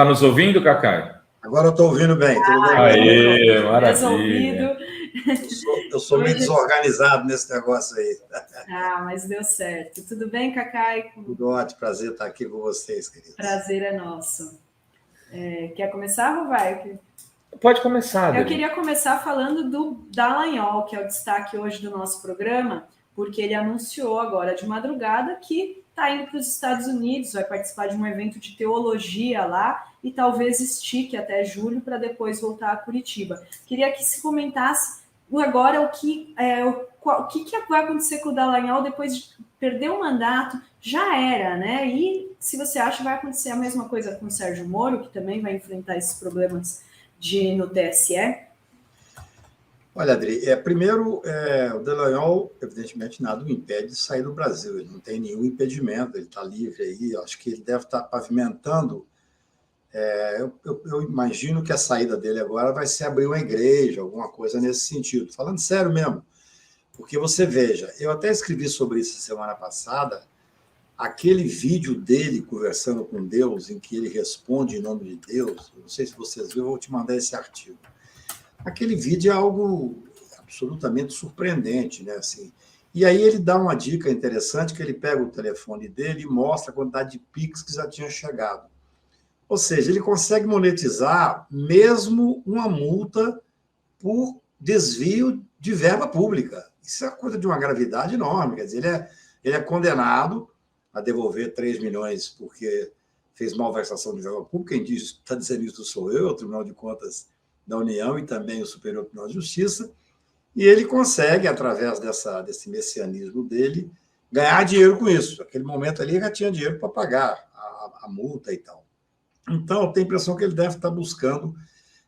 Está nos ouvindo, Cacai? Agora eu estou ouvindo bem, tudo bem? Aê, maravilha. Eu sou meio desorganizado nesse negócio aí. Mas deu certo. Tudo bem, Cacai? Tudo ótimo, prazer estar aqui com vocês, queridos. Prazer é nosso. Quer começar, Rovai? Pode começar, Adri. Eu queria começar falando do Dallagnol, que é o destaque hoje do nosso programa, porque ele anunciou agora de madrugada que está indo para os Estados Unidos, vai participar de um evento de teologia lá e talvez estique até julho para depois voltar a Curitiba. Queria que se comentasse agora o que vai acontecer com o Dallagnol depois de perder o mandato. Já era, né? E se você acha que vai acontecer a mesma coisa com o Sérgio Moro, que também vai enfrentar esses problemas no TSE? Olha, Adri, primeiro, o Dallagnol, evidentemente, nada o impede de sair do Brasil. Ele não tem nenhum impedimento, ele está livre aí. Acho que ele deve estar pavimentando. Eu imagino que a saída dele agora vai ser abrir uma igreja, alguma coisa nesse sentido. Falando sério mesmo, porque você veja, eu até escrevi sobre isso semana passada, aquele vídeo dele conversando com Deus, em que ele responde em nome de Deus, não sei se vocês viram, eu vou te mandar esse artigo. Aquele vídeo é algo absolutamente surpreendente, né? Assim, e aí ele dá uma dica interessante, que ele pega o telefone dele e mostra a quantidade de Pix que já tinha chegado. Ou seja, ele consegue monetizar mesmo uma multa por desvio de verba pública. Isso é uma coisa de uma gravidade enorme. Quer dizer, ele é condenado a devolver 3 milhões porque fez malversação de verba pública. Quem está dizendo isso sou eu, o Tribunal de Contas da União e também o Superior Tribunal de Justiça. E ele consegue, através desse messianismo dele, ganhar dinheiro com isso. Naquele momento ali, ele já tinha dinheiro para pagar a multa e tal. Então, eu tenho a impressão que ele deve estar buscando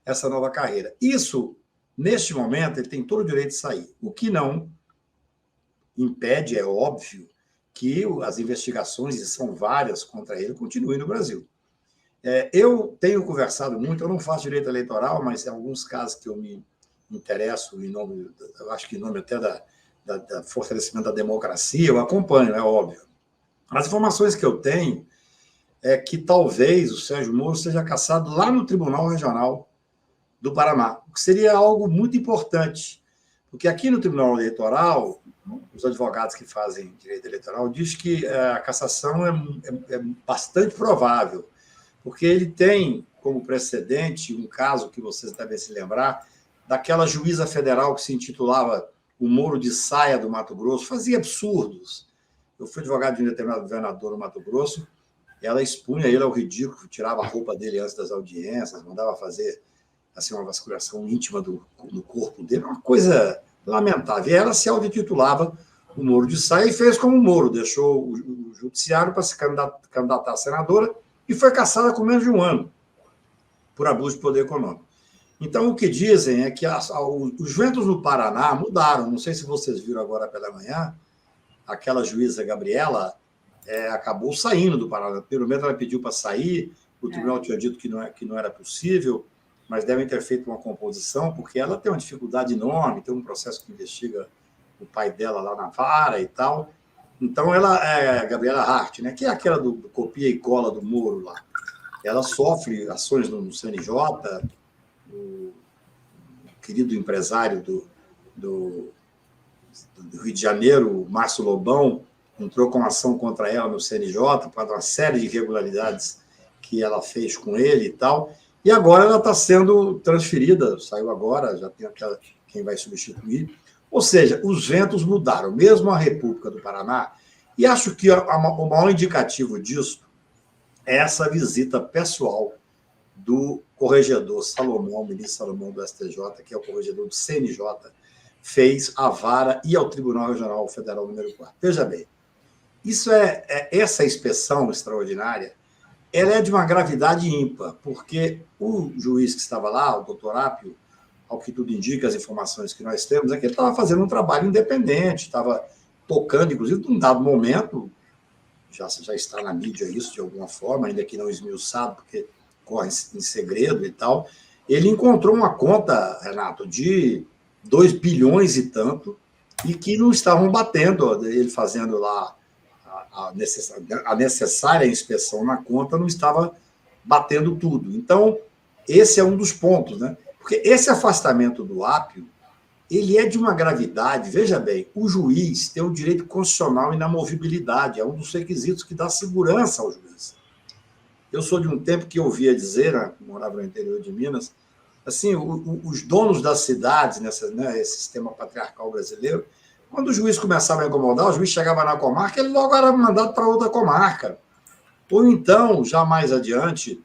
essa nova carreira. Isso, neste momento, ele tem todo o direito de sair. O que não impede, é óbvio, que as investigações, e são várias contra ele, continuem no Brasil. Eu tenho conversado muito, eu não faço direito eleitoral, mas em alguns casos que eu me interesso, eu acho que em nome até da fortalecimento da democracia, eu acompanho, é óbvio. As informações que eu tenho é que talvez o Sérgio Moro seja cassado lá no Tribunal Regional do Paraná, o que seria algo muito importante, porque aqui no Tribunal Eleitoral, os advogados que fazem direito eleitoral dizem que a cassação é bastante provável, porque ele tem como precedente um caso que vocês devem se lembrar, daquela juíza federal que se intitulava o Moro de Saia do Mato Grosso, fazia absurdos. Eu fui advogado de um determinado governador no Mato Grosso, ela expunha ele ao ridículo, tirava a roupa dele antes das audiências, mandava fazer assim, uma vasculhação íntima do corpo dele, uma coisa lamentável. E ela se auto-intitulava o Moro de Saia e fez como o Moro, deixou o judiciário para se candidatar a senadora e foi cassada com menos de um ano por abuso de poder econômico. Então, o que dizem é que os ventos no Paraná mudaram. Não sei se vocês viram agora pela manhã, aquela juíza Gabriela acabou saindo do Paraná. Pelo menos ela pediu para sair, o tribunal tinha dito que não era possível, mas devem ter feito uma composição, porque ela tem uma dificuldade enorme, tem um processo que investiga o pai dela lá na vara e tal. Então, ela é Gabriela Hart, né, que é aquela do copia e cola do Moro lá. Ela sofre ações no CNJ, o querido empresário do Rio de Janeiro, Márcio Lobão, entrou com ação contra ela no CNJ, por uma série de irregularidades que ela fez com ele e tal. E agora ela está sendo transferida, saiu agora, já tem quem vai substituir. Ou seja, os ventos mudaram, mesmo a República do Paraná. E acho que o maior indicativo disso é essa visita pessoal do corregedor Salomão, ministro Salomão do STJ, que é o corregedor do CNJ, fez à vara e ao Tribunal Regional Federal número 4. Veja bem, essa inspeção extraordinária, ela é de uma gravidade ímpar, porque o juiz que estava lá, o doutor Apio, ao que tudo indica, as informações que nós temos, é que ele estava fazendo um trabalho independente, estava tocando, inclusive, num dado momento, já está na mídia isso de alguma forma, ainda que não esmiuçado, porque corre em segredo e tal, ele encontrou uma conta, Renato, de 2 bilhões e tanto, e que não estavam batendo, ele fazendo lá a necessária inspeção na conta, não estava batendo tudo. Então, esse é um dos pontos, né? Porque esse afastamento do Apio, ele é de uma gravidade, veja bem, o juiz tem o direito constitucional e inamovibilidade, é um dos requisitos que dá segurança ao juiz. Eu sou de um tempo que eu ouvia dizer, né, morava no interior de Minas, assim, os donos das cidades, esse sistema patriarcal brasileiro, quando o juiz começava a incomodar, o juiz chegava na comarca, ele logo era mandado para outra comarca. Ou então, já mais adiante,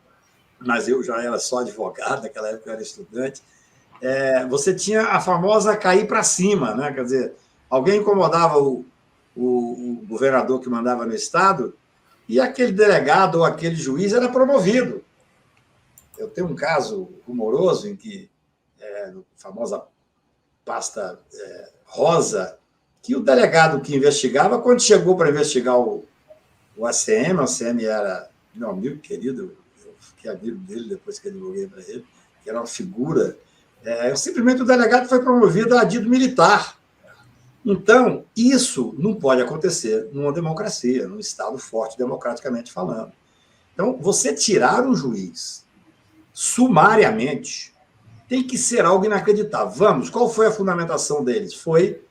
mas eu já era só advogado, naquela época eu era estudante, você tinha a famosa cair para cima, né? Quer dizer, alguém incomodava o governador que mandava no estado e aquele delegado ou aquele juiz era promovido. Eu tenho um caso rumoroso em que, a famosa pasta rosa, que o delegado que investigava, quando chegou para investigar o ACM era meu amigo querido, eu fiquei amigo dele depois que eu divulguei para ele, que era uma figura. Simplesmente o delegado foi promovido a adido militar. Então, isso não pode acontecer numa democracia, num Estado forte, democraticamente falando. Então, você tirar um juiz sumariamente tem que ser algo inacreditável. Vamos, qual foi a fundamentação deles? Foi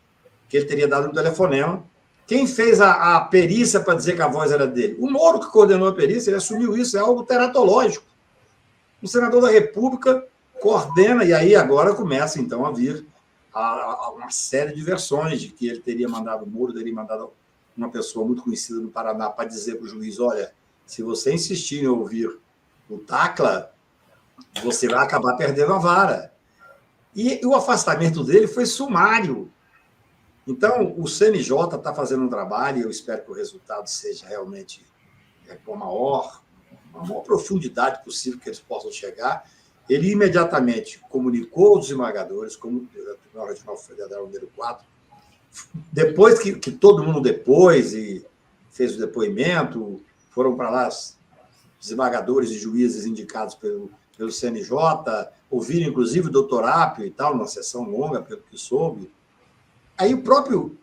que ele teria dado um telefonema. Quem fez a perícia para dizer que a voz era dele? O Moro, que coordenou a perícia, ele assumiu isso, é algo teratológico. O senador da República coordena, e aí agora começa, então, a vir uma série de versões de que ele teria mandado, o Moro teria mandado uma pessoa muito conhecida no Paraná para dizer para o juiz, olha, se você insistir em ouvir o Tacla, você vai acabar perdendo a vara. E o afastamento dele foi sumário. Então, o CNJ está fazendo um trabalho, e eu espero que o resultado seja realmente com a maior profundidade possível que eles possam chegar. Ele imediatamente comunicou os desembargadores, como o Tribunal Regional Federal número 4, depois que todo mundo depois e fez o depoimento, foram para lá os desembargadores e juízes indicados pelo CNJ, ouviram inclusive o doutor Apio e tal, numa sessão longa, pelo que soube. Aí o próprio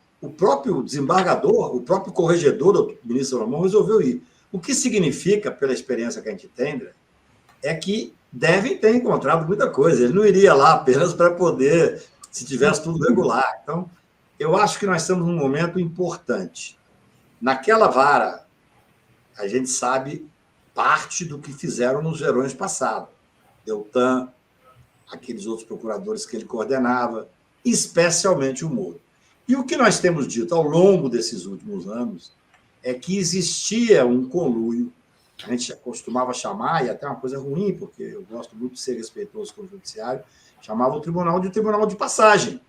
desembargador, o próprio corregedor do ministro Salomão resolveu ir. O que significa, pela experiência que a gente tem, André, é que devem ter encontrado muita coisa. Ele não iria lá apenas para poder, se tivesse tudo regular. Então, eu acho que nós estamos num momento importante. Naquela vara, a gente sabe parte do que fizeram nos verões passados. Deltan, aqueles outros procuradores que ele coordenava, especialmente o Moro. E o que nós temos dito ao longo desses últimos anos é que existia um conluio, a gente costumava chamar, e até uma coisa ruim, porque eu gosto muito de ser respeitoso com o judiciário, chamava o tribunal de passagem,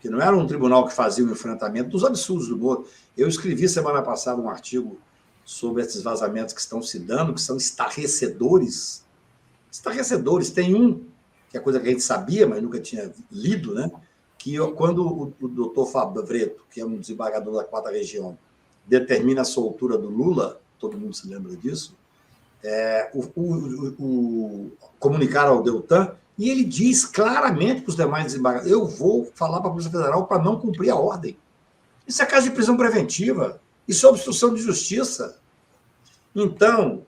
que não era um tribunal que fazia o enfrentamento dos absurdos do Moro. Eu escrevi semana passada um artigo sobre esses vazamentos que estão se dando, que são estarrecedores. Estarrecedores. Tem um, que é coisa que a gente sabia, mas nunca tinha lido, né? Que quando o doutor Fabreto, que é um desembargador da 4ª Região, determina a soltura do Lula, todo mundo se lembra disso, comunicaram ao Deltan, e ele diz claramente para os demais desembargadores, eu vou falar para a Polícia Federal para não cumprir a ordem. Isso é caso de prisão preventiva, isso é obstrução de justiça. Então,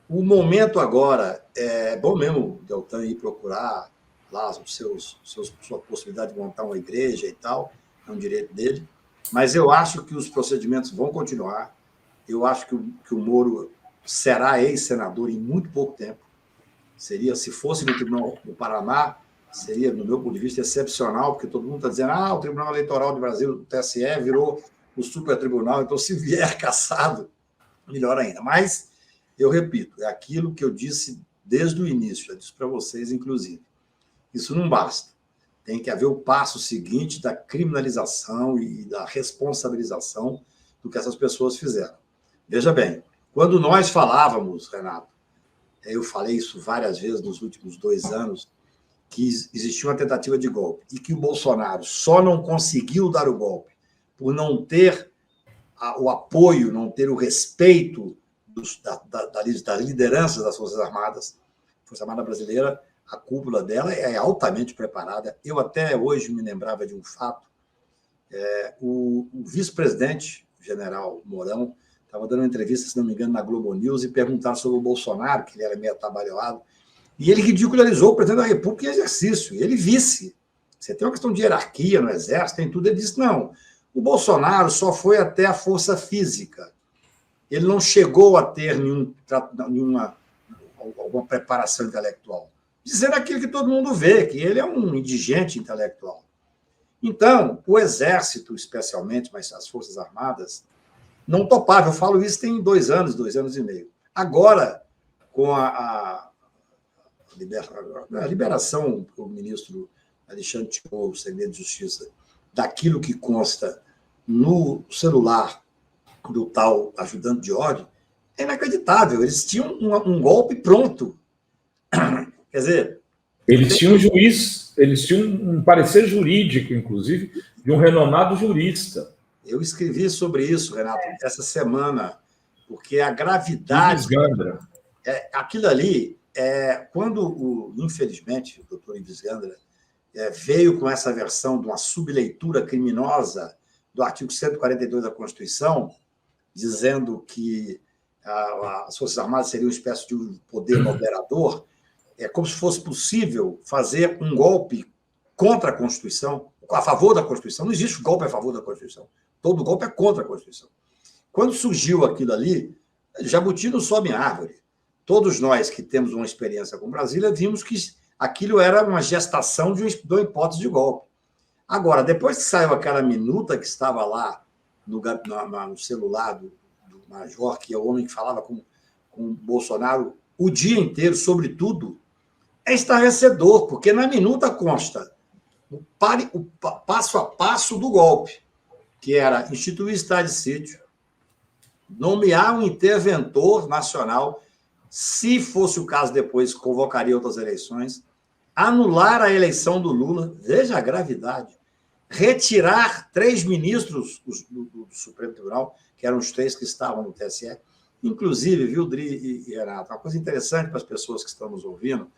o momento agora, é bom mesmo o Deltan ir procurar lá sua possibilidade de montar uma igreja e tal, é um direito dele, mas eu acho que os procedimentos vão continuar, eu acho que o Moro será ex-senador em muito pouco tempo, se fosse no Tribunal do Paraná, seria, no meu ponto de vista, excepcional, porque todo mundo está dizendo, o Tribunal Eleitoral do Brasil, o TSE, virou o supertribunal, então se vier cassado, melhor ainda. Mas, eu repito, é aquilo que eu disse desde o início, eu disse para vocês, inclusive. Isso não basta. Tem que haver o passo seguinte da criminalização e da responsabilização do que essas pessoas fizeram. Veja bem, quando nós falávamos, Renato, eu falei isso várias vezes nos últimos 2 anos, que existia uma tentativa de golpe e que o Bolsonaro só não conseguiu dar o golpe por não ter o apoio, não ter o respeito da liderança das Forças Armadas. A Força Armada Brasileira, a cúpula dela é altamente preparada. Eu até hoje me lembrava de um fato. O vice-presidente, o general Mourão, Estava dando uma entrevista, se não me engano, na Globo News, e perguntaram sobre o Bolsonaro, que ele era meio atabalhoado, e ele ridicularizou o presidente da República em exercício, ele vice. Você tem uma questão de hierarquia no Exército, tem tudo. Ele disse, não, o Bolsonaro só foi até a força física. Ele não chegou a ter alguma preparação intelectual. Dizendo aquilo que todo mundo vê, que ele é um indigente intelectual. Então, o Exército, especialmente, mas as Forças Armadas, não topavam. Eu falo isso tem 2 anos e meio. Agora, com a liberação do ministro Alexandre de Moura, segredo de Justiça, daquilo que consta no celular do tal ajudante de ordem, é inacreditável. Eles tinham um golpe pronto. Quer dizer... Eles tinham um parecer jurídico, inclusive, de um renomado jurista. Eu escrevi sobre isso, Renato, essa semana, porque a gravidade... Aquilo ali, quando, infelizmente, o doutor Ives Gandra veio com essa versão de uma subleitura criminosa do artigo 142 da Constituição, dizendo que as Forças Armadas seriam uma espécie de um poder moderador, é como se fosse possível fazer um golpe contra a Constituição, a favor da Constituição. Não existe golpe a favor da Constituição. Todo golpe é contra a Constituição. Quando surgiu aquilo ali, jabuti não sobe em árvore. Todos nós que temos uma experiência com Brasília vimos que aquilo era uma gestação de uma hipótese de golpe. Agora, depois que saiu aquela minuta que estava lá no celular do Major, que é o homem que falava com o Bolsonaro o dia inteiro sobre tudo, é estarrecedor, porque na minuta consta o passo a passo do golpe, que era instituir estado de sítio, nomear um interventor nacional, se fosse o caso depois, convocaria outras eleições, anular a eleição do Lula, veja a gravidade, retirar 3 ministros do Supremo Tribunal, que eram os 3 que estavam no TSE, inclusive, viu, Dri e Renato, uma coisa interessante para as pessoas que estão nos ouvindo,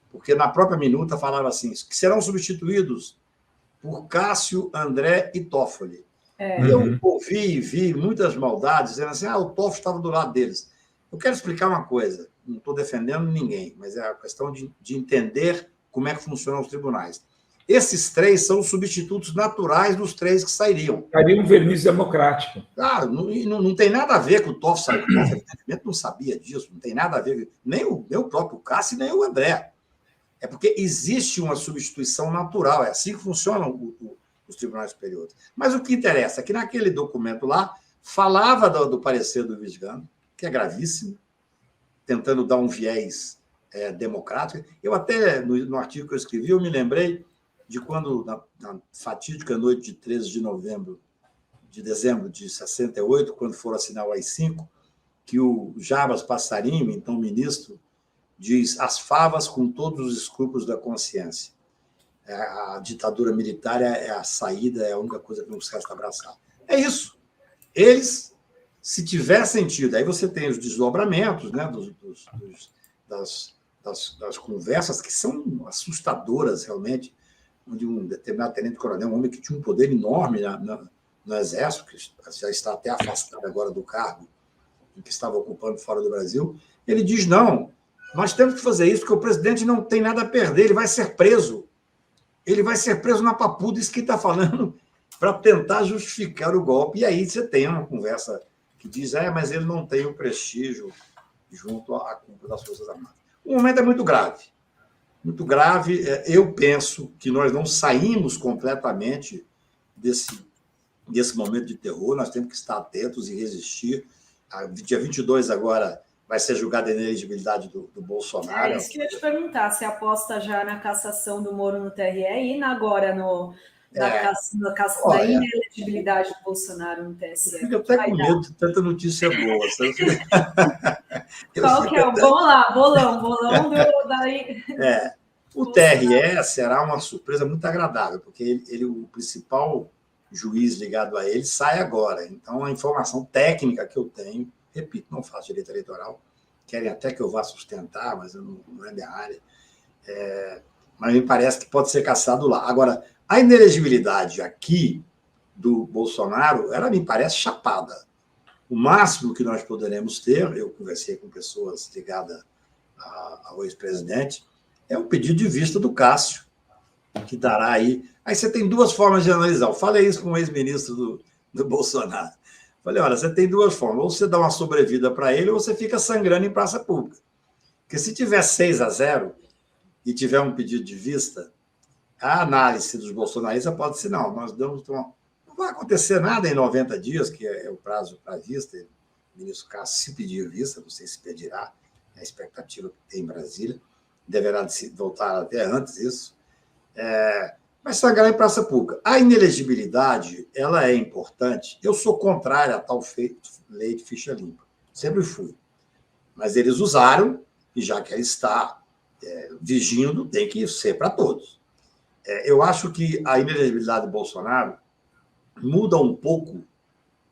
porque na própria minuta falava assim, que serão substituídos por Cássio, André e Toffoli. Eu ouvi e vi muitas maldades, dizendo assim, o Toffoli estava do lado deles. Eu quero explicar uma coisa, não estou defendendo ninguém, mas é a questão de entender como é que funcionam os tribunais. Esses 3 são os substitutos naturais dos 3 que sairiam. Daria um verniz democrático. Não tem nada a ver com o Toffoli. O Toffoli, evidentemente, não sabia disso, não tem nada a ver, nem o próprio Cássio, nem o André. É porque existe uma substituição natural, é assim que funcionam os tribunais superiores. Mas o que interessa é que naquele documento lá falava do parecer do Ives Gandra, que é gravíssimo, tentando dar um viés democrático. Eu até, no artigo que eu escrevi, eu me lembrei de quando, na fatídica noite de 13 de dezembro de 68, quando foram assinar o AI-5, que o Jarbas Passarinho, então ministro, diz as favas com todos os escrúpulos da consciência. A ditadura militar é a saída, é a única coisa que nos resta abraçar. É isso. Eles, se tiver sentido, aí você tem os desdobramentos, né, das conversas que são assustadoras, realmente, onde um determinado tenente-coronel, um homem que tinha um poder enorme no Exército, que já está até afastado agora do cargo que estava ocupando fora do Brasil, ele diz, não, nós temos que fazer isso porque o presidente não tem nada a perder, ele vai ser preso. Ele vai ser preso na papuda, isso que está falando, para tentar justificar o golpe. E aí você tem uma conversa que diz, mas ele não tem o prestígio junto à cúpula das Forças Armadas. O momento é muito grave. Muito grave. Eu penso que nós não saímos completamente desse momento de terror, nós temos que estar atentos e resistir. Dia 22 agora vai ser julgada a inelegibilidade do Bolsonaro. É isso que eu ia te perguntar, se aposta já na cassação do Moro no TRE e agora da inelegibilidade do Bolsonaro no TSE. Eu fico até com medo de tanta notícia boa. Qual que é o... Vamos lá, bolão daí... O TRE será uma surpresa muito agradável, porque o principal juiz ligado a ele sai agora. Então, a informação técnica que eu tenho, repito, não faço direito eleitoral, querem até que eu vá sustentar, mas não é minha área, mas me parece que pode ser cassado lá. Agora, a inelegibilidade aqui do Bolsonaro, ela me parece chapada. O máximo que nós poderemos ter, eu conversei com pessoas ligadas ao ex-presidente, é um pedido de vista do Cássio, que dará aí. Aí você tem duas formas de analisar. Eu falei isso com o ex-ministro do Bolsonaro. Falei, olha, você tem duas formas. Ou você dá uma sobrevida para ele, ou você fica sangrando em praça pública. Porque se tiver 6-0 e tiver um pedido de vista, a análise dos bolsonaristas pode ser, não, nós damos... Não vai acontecer nada em 90 dias, que é o prazo para vista. O ministro Cássio, se pedir vista, não sei se pedirá, é a expectativa que tem em Brasília, deverá voltar até antes isso. Vai sangrar em praça pública. A inelegibilidade, ela é importante. Eu sou contrário a tal lei de ficha limpa. Sempre fui. Mas eles usaram, e já que ela está vigindo, tem que ser para todos. Eu acho que a inelegibilidade do Bolsonaro muda um pouco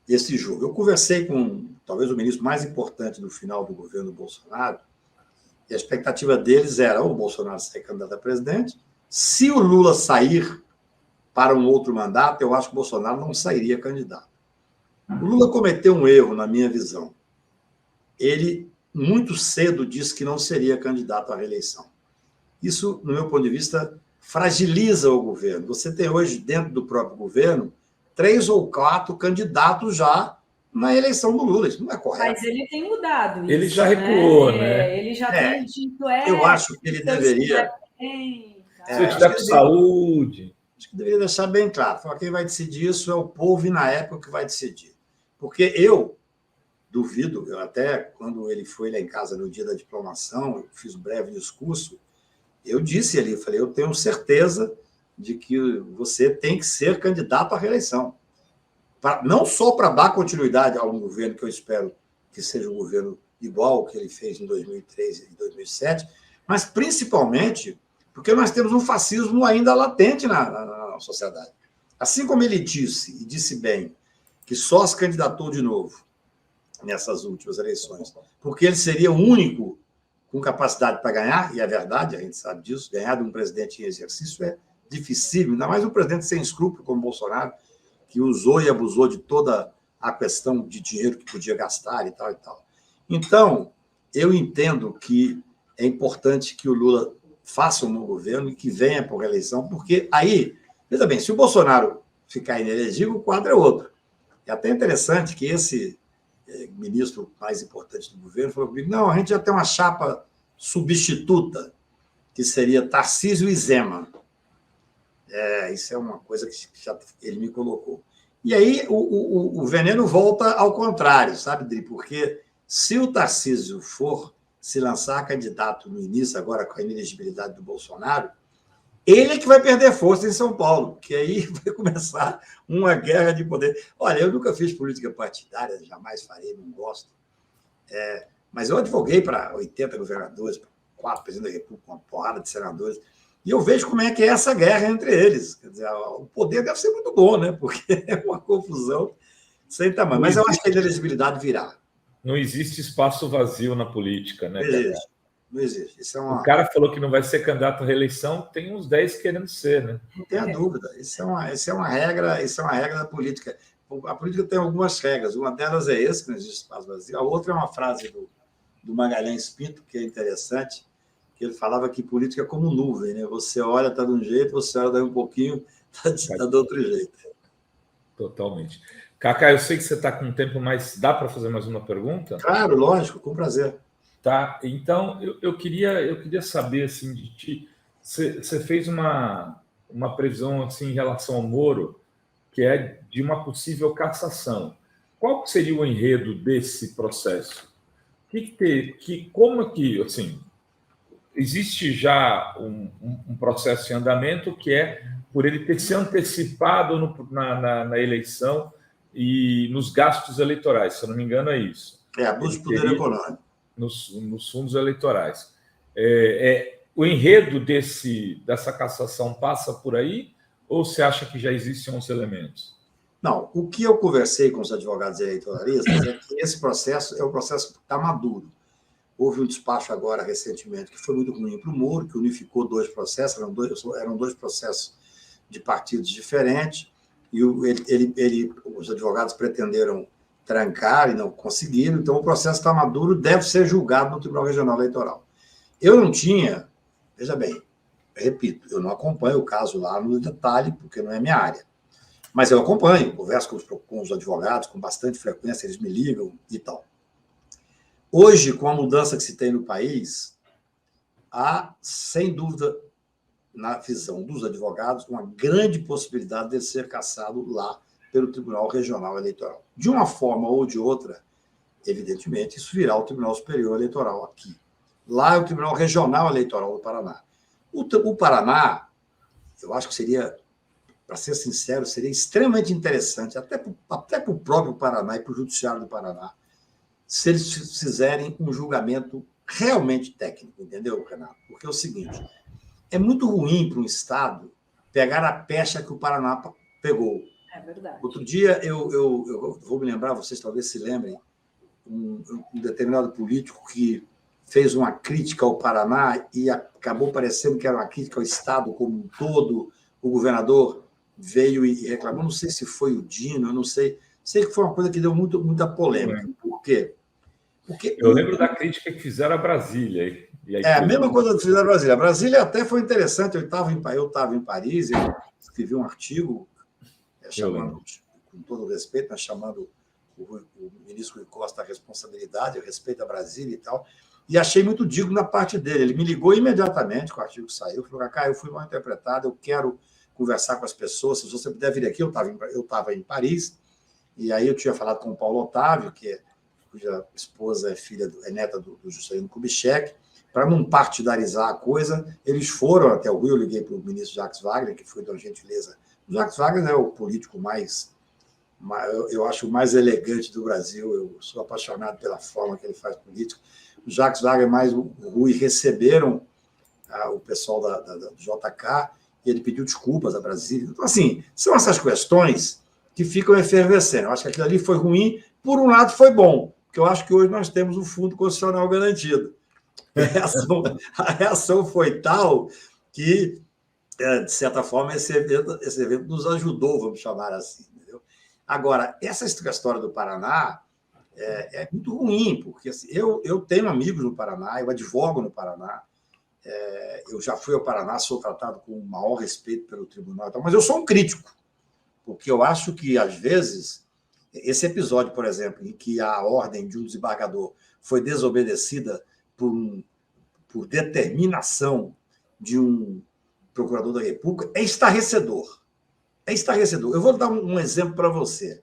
esse jogo. Eu conversei com, talvez, o ministro mais importante do final do governo Bolsonaro, e a expectativa deles era o Bolsonaro ser candidato a presidente. Se o Lula sair para um outro mandato, eu acho que o Bolsonaro não sairia candidato. O Lula cometeu um erro, na minha visão. Ele, muito cedo, disse que não seria candidato à reeleição. Isso, no meu ponto de vista, fragiliza o governo. Você tem hoje, dentro do próprio governo, 3 ou 4 candidatos já na eleição do Lula. Isso não é correto. Mas ele tem mudado isso, ele já recuou, né? Ele já tem dito... eu acho que ele deveria... Se eu estiver com saúde... Acho que deveria deixar bem claro. Quem vai decidir isso é o povo e, na época, que vai decidir. Porque eu duvido, eu até, quando ele foi lá em casa no dia da diplomação, eu fiz um breve discurso, eu disse ali, eu tenho certeza de que você tem que ser candidato à reeleição. Não só para dar continuidade a um governo que eu espero que seja um governo igual ao que ele fez em 2003 e 2007, mas principalmente porque nós temos um fascismo ainda latente na sociedade. Assim como ele disse, e disse bem, que só se candidatou de novo nessas últimas eleições, porque ele seria o único com capacidade para ganhar, e é verdade, a gente sabe disso, ganhar de um presidente em exercício é dificílimo, ainda mais um presidente sem escrúpulo como Bolsonaro, que usou e abusou de toda a questão de dinheiro que podia gastar e tal e tal. Então, eu entendo que é importante que o Lula faça um novo governo e que venha por reeleição, porque aí, veja bem, se o Bolsonaro ficar inelegível, o quadro é outro. É até interessante que esse ministro mais importante do governo falou comigo, não, a gente já tem uma chapa substituta, que seria Tarcísio e Zema. Isso é uma coisa que já ele me colocou. E aí o veneno volta ao contrário, sabe, Dri? Porque se o Tarcísio for se lançar candidato no início, agora com a inelegibilidade do Bolsonaro, ele é que vai perder força em São Paulo, que aí vai começar uma guerra de poder. Olha, eu nunca fiz política partidária, jamais farei, não gosto. Mas eu advoguei para 80 governadores, 4 presidentes da República, uma porrada de senadores, e eu vejo como é que é essa guerra entre eles. Quer dizer, o poder deve ser muito bom, né? Porque é uma confusão sem tamanho. Mas eu acho que a inelegibilidade virá. Não existe espaço vazio na política, né? Não existe. Isso é uma... O cara falou que não vai ser candidato à reeleição, tem uns 10 querendo ser, né? Não tenha dúvida. Isso é uma regra da política. A política tem algumas regras. Uma delas é esse, que não existe espaço vazio. A outra é uma frase do Magalhães Pinto, que é interessante, que ele falava que política é como nuvem, né? Você olha, está de um jeito, você olha daí um pouquinho, está de outro jeito. Totalmente. Cacá, eu sei que você está com tempo, mas dá para fazer mais uma pergunta? Claro, lógico, com prazer. Tá, então eu queria saber assim, de ti, você fez uma previsão assim, em relação ao Moro, que é de uma possível cassação. Qual seria o enredo desse processo? Como que, assim, existe já um processo em andamento que é por ele ter se antecipado na eleição e nos gastos eleitorais, se eu não me engano é isso. Abuso de poder econômico. Nos fundos eleitorais. O enredo dessa cassação passa por aí ou você acha que já existem uns elementos? Não, o que eu conversei com os advogados eleitoralistas é que esse processo é um processo que está maduro. Houve um despacho agora, recentemente, que foi muito ruim para o Moro, que unificou 2 processos, eram dois processos de partidos diferentes, e os advogados pretenderam trancar e não conseguiram. Então, o processo está maduro, deve ser julgado no Tribunal Regional Eleitoral. Eu não tinha, veja bem, repito, eu não acompanho o caso lá no detalhe, porque não é minha área. Mas eu acompanho, converso com os advogados com bastante frequência, eles me ligam e tal. Hoje, com a mudança que se tem no país, há, sem dúvida, na visão dos advogados, uma grande possibilidade de ser cassado lá pelo Tribunal Regional Eleitoral. De uma forma ou de outra, evidentemente, isso virá ao Tribunal Superior Eleitoral aqui. Lá é o Tribunal Regional Eleitoral do Paraná. O Paraná, eu acho que seria, para ser sincero, seria extremamente interessante, até para o próprio Paraná e para o Judiciário do Paraná, se eles fizerem um julgamento realmente técnico, entendeu, Renato? Porque é o seguinte, é muito ruim para um Estado pegar a pecha que o Paraná pegou. É verdade. Outro dia, eu vou me lembrar, vocês talvez se lembrem, um determinado político que fez uma crítica ao Paraná e acabou parecendo que era uma crítica ao Estado como um todo. O governador veio e reclamou, não sei se foi o Dino, eu não sei. Sei que foi uma coisa que deu muita polêmica. Por quê? Porque eu lembro da crítica que fizeram a Brasília. a mesma coisa que fizeram a Brasília. A Brasília até foi interessante. Eu estava em Paris, eu escrevi um artigo, chamando, com todo respeito, mas chamando o ministro Rui Costa a responsabilidade, a respeito da Brasília e tal, e achei muito digno da parte dele. Ele me ligou imediatamente com o artigo que saiu, falou, Cacá, eu fui mal interpretado, eu quero conversar com as pessoas, se você puder vir aqui, eu estava em Paris, e aí eu tinha falado com o Paulo Otávio, cuja esposa é neta do Juscelino Kubitschek, para não partidarizar a coisa, eles foram até o Rio, eu liguei para o ministro Jacques Wagner, que foi de uma gentileza. O Jacques Wagner é o político eu acho o mais elegante do Brasil, eu sou apaixonado pela forma que ele faz política. O Jacques Wagner mais o Rui receberam o pessoal do JK e ele pediu desculpas a Brasília. Então, assim, são essas questões que ficam efervescendo. Eu acho que aquilo ali foi ruim, por um lado foi bom, porque eu acho que hoje nós temos um fundo constitucional garantido. A reação foi tal que, de certa forma, esse evento nos ajudou, vamos chamar assim. Entendeu? Agora, essa história do Paraná é muito ruim, porque assim, eu tenho amigos no Paraná, eu advogo no Paraná, eu já fui ao Paraná, sou tratado com o maior respeito pelo tribunal, mas eu sou um crítico, porque eu acho que, às vezes, esse episódio, por exemplo, em que a ordem de um desembargador foi desobedecida por determinação de um procurador da República, é estarrecedor. É estarrecedor. Eu vou dar um exemplo para você.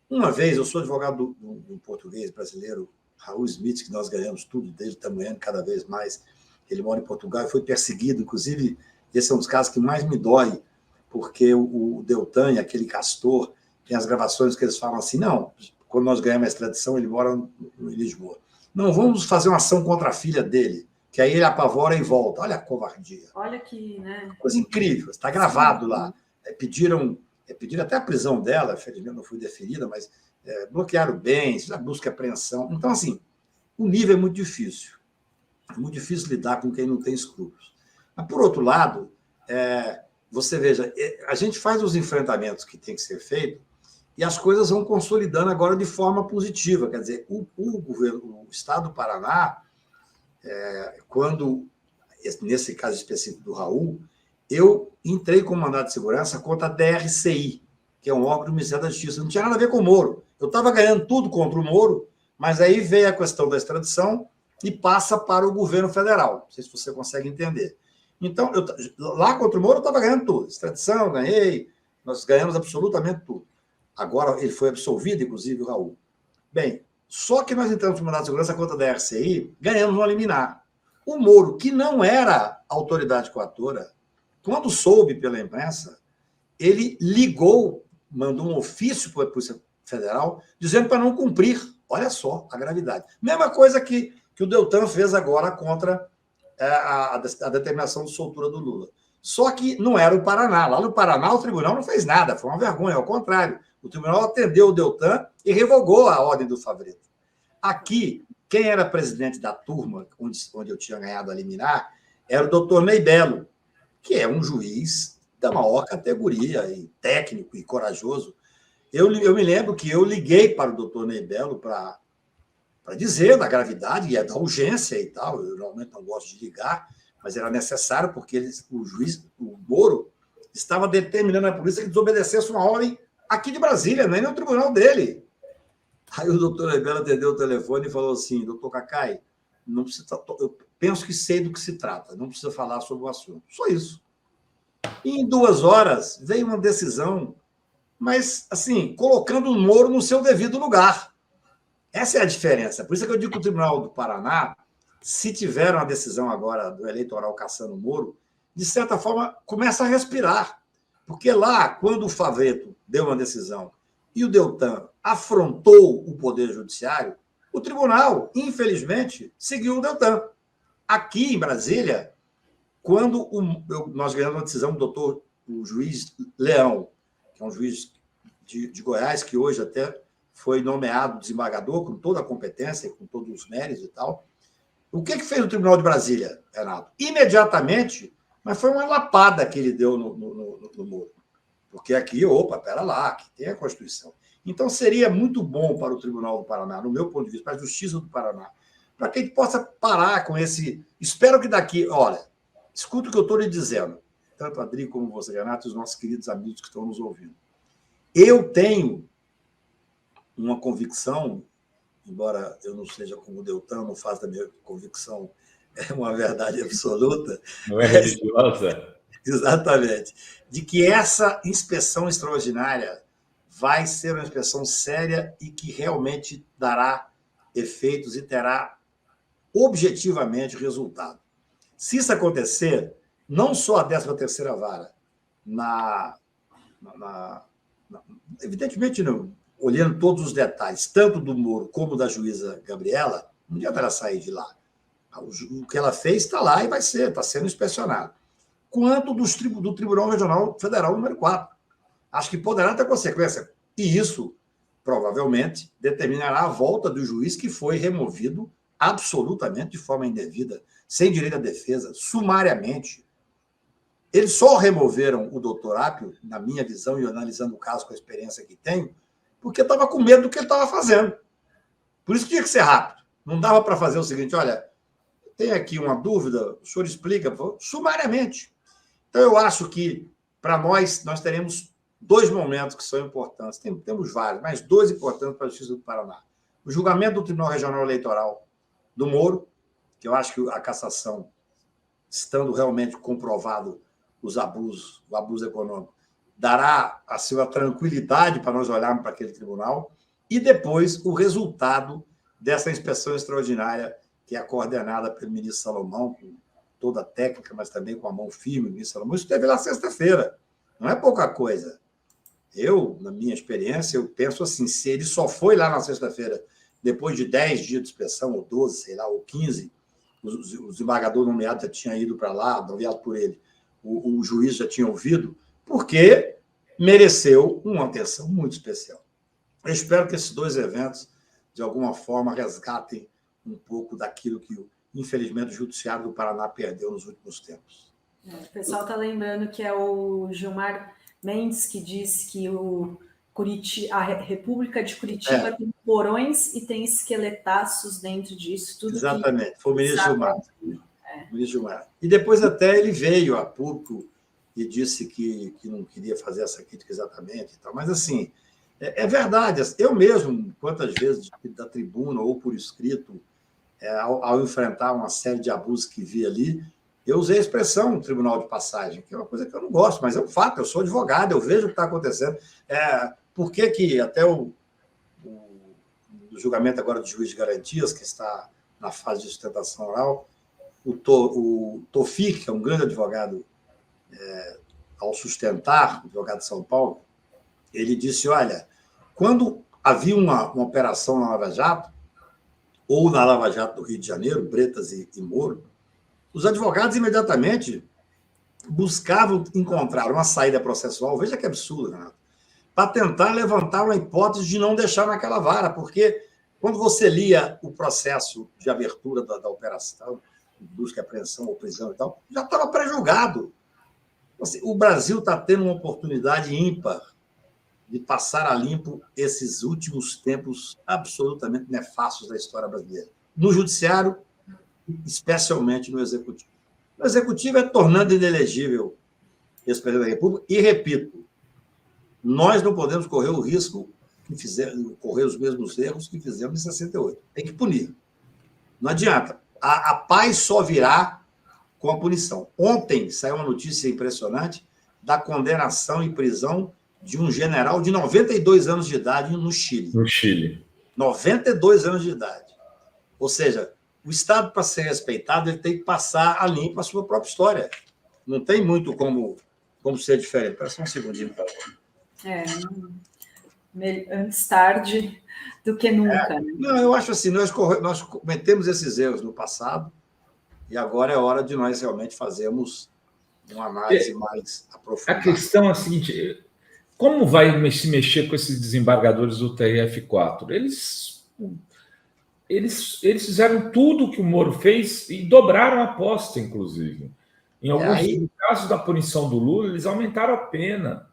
Uma vez, eu sou advogado do português brasileiro, Raul Smith, que nós ganhamos tudo dele, estamos ganhando cada vez mais. Ele mora em Portugal e foi perseguido. Inclusive, esse é um dos casos que mais me dói, porque o Deltan e aquele Castor, tem as gravações que eles falam assim, não, quando nós ganhamos a extradição, ele mora em Lisboa. Não, vamos fazer uma ação contra a filha dele, que aí ele apavora e volta. Olha a covardia. Olha que, né? Coisa incrível, está gravado lá. Pediram até a prisão dela, infelizmente não foi deferida, mas bloquearam bens, busca e apreensão. Então, assim, o nível é muito difícil. É muito difícil lidar com quem não tem escrúpulos. Mas, por outro lado, você veja, a gente faz os enfrentamentos que tem que ser feito e as coisas vão consolidando agora de forma positiva. Quer dizer, o Estado do Paraná, quando, nesse caso específico do Raul, eu entrei com mandado de segurança contra a DRCI, que é um órgão do Ministério da Justiça. Não tinha nada a ver com o Moro. Eu estava ganhando tudo contra o Moro, mas aí veio a questão da extradição e passa para o governo federal. Não sei se você consegue entender. Então, lá contra o Moro, eu estava ganhando tudo. Extradição, ganhei, nós ganhamos absolutamente tudo. Agora, ele foi absolvido, inclusive, o Raul. Bem, só que nós entramos com mandado de segurança contra a DRCI, ganhamos um liminar. O Moro, que não era autoridade coatora, quando soube pela imprensa, ele ligou, mandou um ofício para a Polícia Federal, dizendo para não cumprir. Olha só a gravidade. Mesma coisa que o Deltan fez agora contra a determinação de soltura do Lula. Só que não era o Paraná. Lá no Paraná, o tribunal não fez nada, foi uma vergonha, ao contrário. O tribunal atendeu o Deltan e revogou a ordem do Favreto. Aqui, quem era presidente da turma, onde eu tinha ganhado a liminar, era o doutor Ney Belo, que é um juiz da maior categoria, e técnico e corajoso. Eu me lembro que eu liguei para o doutor Ney Belo para dizer da gravidade e da urgência e tal. Eu normalmente não gosto de ligar, mas era necessário porque o juiz, o Moro, estava determinando à polícia que desobedecesse uma ordem aqui de Brasília, nem no tribunal dele. Aí o doutor Ney Belo atendeu o telefone e falou assim: doutor Cacai, não precisa, eu penso que sei do que se trata, não precisa falar sobre o assunto. Só isso. E em 2 horas veio uma decisão, mas, assim, colocando o Moro no seu devido lugar. Essa é a diferença. Por isso é que eu digo que o Tribunal do Paraná, se tiver uma decisão agora do eleitoral cassando o Moro, de certa forma, começa a respirar. Porque lá, quando o Favreto deu uma decisão e o Deltan afrontou o Poder Judiciário, o tribunal, infelizmente, seguiu o Deltan. Aqui em Brasília, quando nós ganhamos uma decisão do o juiz Leão, que é um juiz de Goiás, que hoje até foi nomeado desembargador, com toda a competência, com todos os méritos e tal. O que fez o Tribunal de Brasília, Renato? Imediatamente, mas foi uma lapada que ele deu no Moro. Porque aqui, pera lá, aqui tem a Constituição. Então, seria muito bom para o Tribunal do Paraná, no meu ponto de vista, para a Justiça do Paraná, para que a gente possa parar com esse... Espero que daqui... Olha, escuta o que eu estou lhe dizendo, tanto a Adri como você, Renato, e os nossos queridos amigos que estão nos ouvindo. Eu tenho uma convicção, embora eu não seja como o Deltan, não faça da minha convicção uma verdade absoluta. Não é religiosa? Exatamente. De que essa inspeção extraordinária vai ser uma inspeção séria e que realmente dará efeitos e terá objetivamente resultado. Se isso acontecer, não só a 13ª vara, evidentemente, não, olhando todos os detalhes, tanto do Moro como da juíza Gabriela, não adianta ela sair de lá. O que ela fez está lá e está sendo inspecionado. Quanto do Tribunal Regional Federal número 4. Acho que poderá ter consequência. E isso, provavelmente, determinará a volta do juiz que foi removido absolutamente de forma indevida, sem direito à defesa, sumariamente. Eles só removeram o doutor Apio, na minha visão, e analisando o caso com a experiência que tenho, porque estava com medo do que ele estava fazendo. Por isso que tinha que ser rápido. Não dava para fazer o seguinte: olha, tem aqui uma dúvida, o senhor explica, sumariamente. Então, eu acho que, para nós teremos 2 momentos que são importantes. Temos vários, mas 2 importantes para a Justiça do Paraná. O julgamento do Tribunal Regional Eleitoral do Moro, que eu acho que a cassação, estando realmente comprovado os abusos, o abuso econômico, dará a sua tranquilidade para nós olharmos para aquele tribunal, e depois o resultado dessa inspeção extraordinária, que é coordenada pelo ministro Salomão, com toda a técnica, mas também com a mão firme do ministro Salomão. Isso teve lá sexta-feira, não é pouca coisa. Eu, na minha experiência, eu penso assim: se ele só foi lá na sexta-feira, depois de 10 dias de inspeção, ou 12, sei lá, ou 15, o desembargador nomeado já tinha ido para lá, nomeado por ele, o juiz já tinha ouvido, porque mereceu uma atenção muito especial. Eu espero que esses 2 eventos, de alguma forma, resgatem um pouco daquilo que, infelizmente, o Judiciário do Paraná perdeu nos últimos tempos. O pessoal está lembrando que é o Gilmar Mendes que disse que a República de Curitiba tem porões e tem esqueletaços dentro disso. Tudo. Exatamente, foi o ministro Gilmar. Ministro Gilmar. E depois até ele veio a público e disse que não queria fazer essa crítica exatamente e tal. Mas, assim, é verdade. Eu mesmo, quantas vezes da tribuna ou por escrito, ao enfrentar uma série de abusos que vi ali, eu usei a expressão tribunal de passagem, que é uma coisa que eu não gosto, mas é um fato. Eu sou advogado, eu vejo o que está acontecendo. Por que até o julgamento agora do juiz de garantias, que está na fase de sustentação oral, o Tofik, que é um grande advogado, ao sustentar, advogado de São Paulo, ele disse: olha, quando havia uma operação na Lava Jato, ou na Lava Jato do Rio de Janeiro, Bretas e Moro, os advogados imediatamente buscavam encontrar uma saída processual, veja que absurdo, Renato, para tentar levantar uma hipótese de não deixar naquela vara, porque quando você lia o processo de abertura da operação, busca, apreensão ou prisão e tal, já estava pré-julgado. O Brasil está tendo uma oportunidade ímpar de passar a limpo esses últimos tempos absolutamente nefastos da história brasileira. No judiciário, especialmente no executivo. O executivo é tornando inelegível esse presidente da República, e repito, nós não podemos correr o risco correr os mesmos erros que fizemos em 68. Tem que punir. Não adianta. A paz só virá com a punição. Ontem saiu uma notícia impressionante da condenação e prisão de um general de 92 anos de idade no Chile. No Chile. 92 anos de idade. Ou seja, o Estado, para ser respeitado, ele tem que passar a limpo a sua própria história. Não tem muito como ser diferente. Espera só um segundinho, por favor. Antes tarde do que nunca. Né? Não, eu acho assim, nós cometemos esses erros no passado e agora é hora de nós realmente fazermos uma análise mais aprofundada. A questão é a seguinte, como vai se mexer com esses desembargadores do TRF4? Eles fizeram tudo o que o Moro fez e dobraram a aposta, inclusive. Em alguns casos da punição do Lula, eles aumentaram a pena.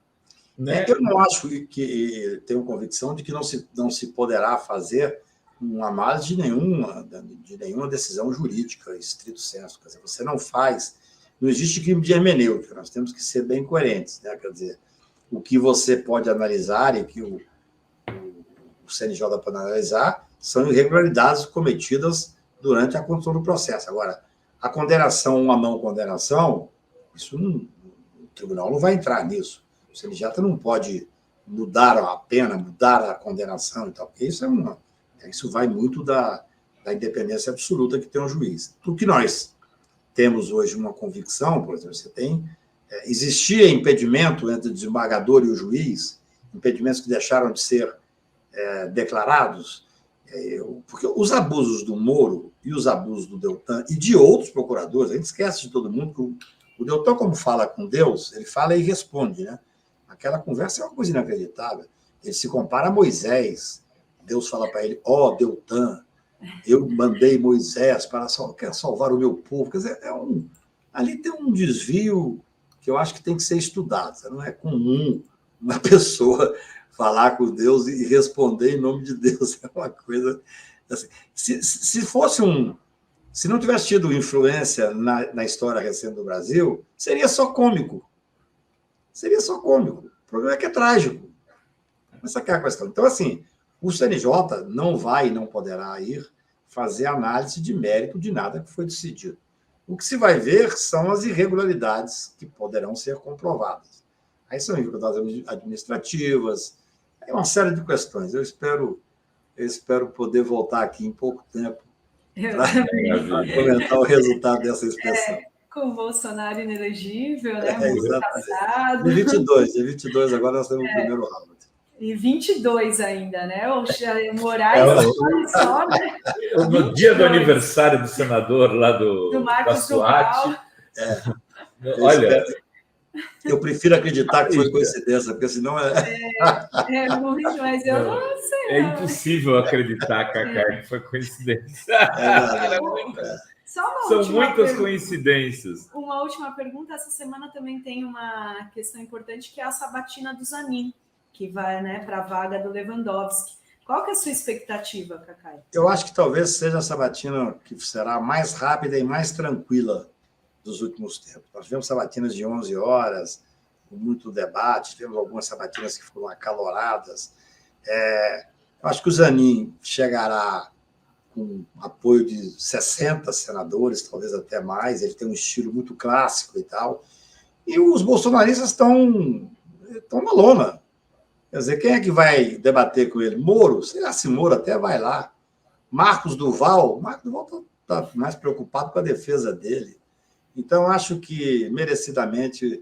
Né? Eu não acho que tenho convicção de que não se poderá fazer uma análise de nenhuma decisão jurídica, estrito sensu. Quer dizer, você não faz... Não existe crime de hermenêutica, nós temos que ser bem coerentes. Né? Quer dizer, o que você pode analisar e que o CNJ pode analisar são irregularidades cometidas durante a condução do processo. Agora, a condenação, uma não condenação, isso o tribunal não vai entrar nisso. O CNJ não pode mudar a pena, mudar a condenação e tal, porque isso vai muito da independência absoluta que tem um juiz. O que nós temos hoje uma convicção, por exemplo, você tem... existia impedimento entre o desembargador e o juiz, impedimentos que deixaram de ser declarados, porque os abusos do Moro e os abusos do Deltan e de outros procuradores, a gente esquece de todo mundo que o Deltan, como fala com Deus, ele fala e responde, né? Aquela conversa é uma coisa inacreditável. Ele se compara a Moisés. Deus fala para ele, Deltan, eu mandei Moisés para salvar o meu povo. Quer dizer, ali tem um desvio que eu acho que tem que ser estudado. Não é comum uma pessoa falar com Deus e responder em nome de Deus. É uma coisa... Assim, se fosse se não tivesse tido influência na história recente do Brasil, seria só cômico. Seria só cômico. O problema é que é trágico. Essa é a questão. Então, assim, o CNJ não vai e não poderá ir fazer análise de mérito de nada que foi decidido. O que se vai ver são as irregularidades que poderão ser comprovadas. Aí são irregularidades administrativas, é uma série de questões. Eu espero poder voltar aqui em pouco tempo para comentar o resultado dessa inspeção. Com o Bolsonaro inelegível, né? Muito passado. De 22 agora nós temos o primeiro round. E 22 ainda, né? O Moraes só, né? No dia do aniversário do senador lá do Marcos Duarte. Olha... Eu prefiro acreditar que foi coincidência, porque senão é muito, mas eu não sei. É impossível acreditar, Cacá, que foi coincidência. São muitas coincidências. Uma última pergunta. Essa semana também tem uma questão importante, que é a sabatina do Zanin, que vai, né, para a vaga do Lewandowski. Qual que é a sua expectativa, Cacá? Eu acho que talvez seja a sabatina que será mais rápida e mais tranquila dos últimos tempos. Nós tivemos sabatinas de 11 horas, com muito debate, tivemos algumas sabatinas que foram acaloradas. Eu acho que o Zanin chegará com apoio de 60 senadores, talvez até mais, ele tem um estilo muito clássico e tal, e os bolsonaristas estão na lona. Quer dizer, quem é que vai debater com ele? Moro? Sei lá se Moro até vai lá. Marcos Duval está mais preocupado com a defesa dele. Então, acho que, merecidamente,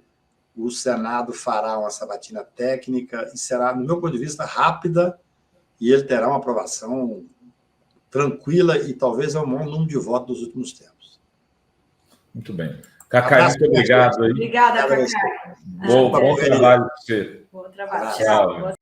o Senado fará uma sabatina técnica e será, no meu ponto de vista, rápida, e ele terá uma aprovação tranquila e talvez o maior número de votos dos últimos tempos. Muito bem. Cacá, muito obrigado. Obrigada, Cacá. Bom trabalho para você. Bom trabalho. Tchau.